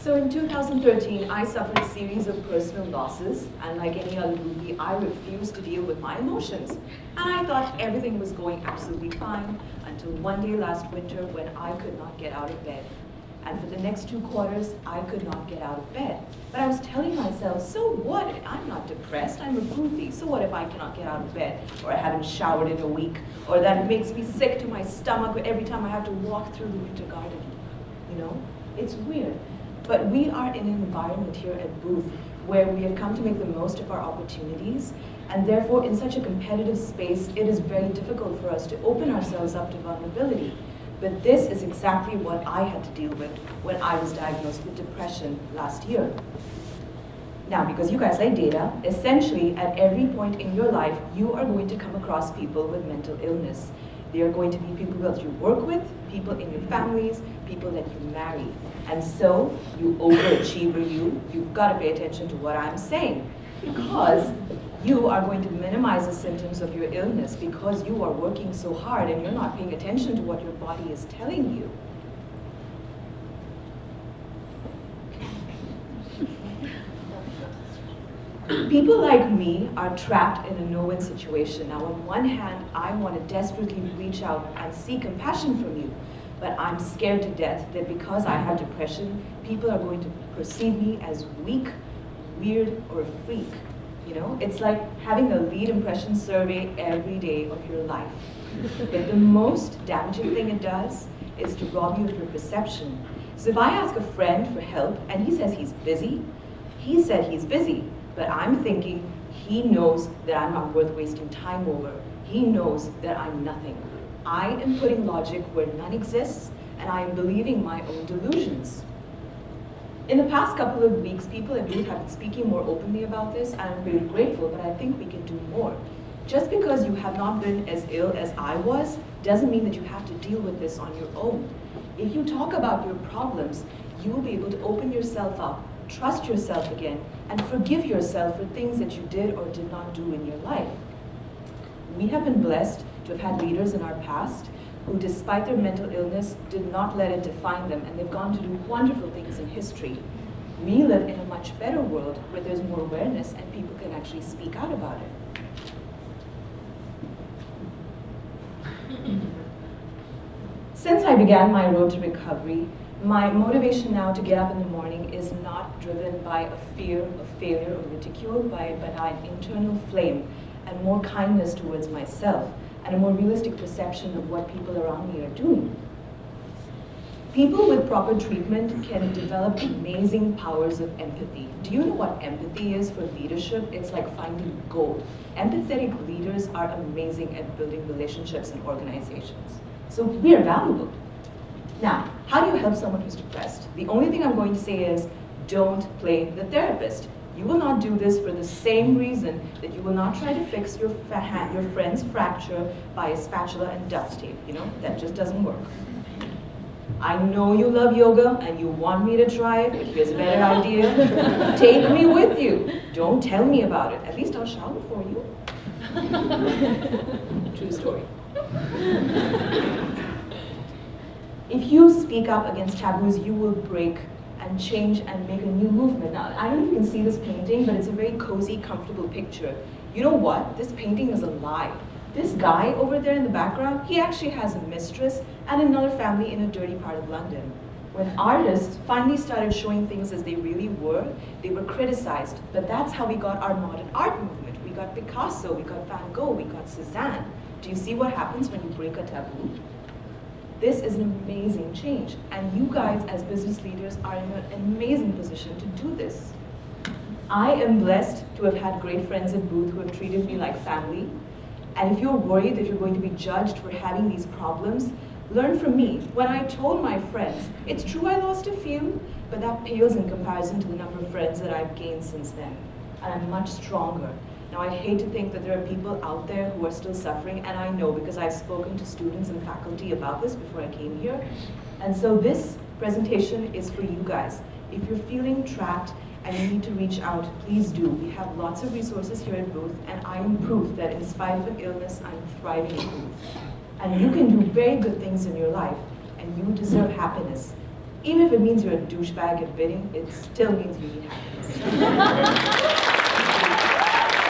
So in 2013, I suffered a series of personal losses, and like any other groupie, I refused to deal with my emotions. And I thought everything was going absolutely fine until one day last winter when I could not get out of bed. And for the next 2 quarters, I could not get out of bed. But I was telling myself, so what? I'm not depressed, I'm a groupie. So what if I cannot get out of bed? Or I haven't showered in a week? Or that it makes me sick to my stomach every time I have to walk through the winter garden? You know, it's weird. But we are in an environment here at Booth where we have come to make the most of our opportunities, and therefore in such a competitive space, it is very difficult for us to open ourselves up to vulnerability. But this is exactly what I had to deal with when I was diagnosed with depression last year. Now, because you guys like data, essentially at every point in your life, you are going to come across people with mental illness. They are going to be people that you work with, people in your families, people that you marry. And so, you overachiever you've got to pay attention to what I'm saying, because you are going to minimize the symptoms of your illness because you are working so hard and you're not paying attention to what your body is telling you. People like me are trapped in a no-win situation. Now, on one hand, I want to desperately reach out and seek compassion from you, but I'm scared to death that because I have depression, people are going to perceive me as weak, weird, or a freak. You know, it's like having a lead impression survey every day of your life. But the most damaging thing it does is to rob you of your perception. So if I ask a friend for help and he says he's busy, he said he's busy, but I'm thinking he knows that I'm not worth wasting time over. He knows that I'm nothing. I am putting logic where none exists, and I am believing my own delusions. In the past couple of weeks, people at Booth have been speaking more openly about this, and I'm really grateful, but I think we can do more. Just because you have not been as ill as I was, doesn't mean that you have to deal with this on your own. If you talk about your problems, you will be able to open yourself up, trust yourself again, and forgive yourself for things that you did or did not do in your life. We have been blessed to have had leaders in our past who, despite their mental illness, did not let it define them, and they've gone to do wonderful things in history. We live in a much better world where there's more awareness and people can actually speak out about it. Since I began my road to recovery, my motivation now to get up in the morning is not driven by a fear of failure or ridicule, but by an internal flame and more kindness towards myself and a more realistic perception of what people around me are doing. People with proper treatment can develop amazing powers of empathy. Do you know what empathy is for leadership? It's like finding gold. Empathetic leaders are amazing at building relationships and organizations. So we are valuable. Now, how do you help someone who's depressed? The only thing I'm going to say is, don't play the therapist. You will not do this for the same reason that you will not try to fix your friend's fracture by a spatula and duct tape. You know, that just doesn't work. I know you love yoga and you want me to try it, but here's a better idea. Take me with you. Don't tell me about it. At least I'll shower for you. True story. If you speak up against taboos, you will break and change and make a new movement. Now, I don't know if you can see this painting, but it's a very cozy, comfortable picture. You know what? This painting is a lie. This guy over there in the background, he actually has a mistress and another family in a dirty part of London. When artists finally started showing things as they really were, they were criticized. But that's how we got our modern art movement. We got Picasso, we got Van Gogh, we got Cézanne. Do you see what happens when you break a taboo? This is an amazing change, and you guys as business leaders are in an amazing position to do this. I am blessed to have had great friends at Booth who have treated me like family, and if you're worried that you're going to be judged for having these problems, learn from me. When I told my friends, it's true I lost a few, but that pales in comparison to the number of friends that I've gained since then, and I'm much stronger. Now, I hate to think that there are people out there who are still suffering, and I know because I've spoken to students and faculty about this before I came here. And so this presentation is for you guys. If you're feeling trapped and you need to reach out, please do. We have lots of resources here at Booth, and I am proof that in spite of an illness, I'm thriving at Booth. And you can do very good things in your life, and you deserve happiness. Even if it means you're a douchebag admitting, it still means you need happiness.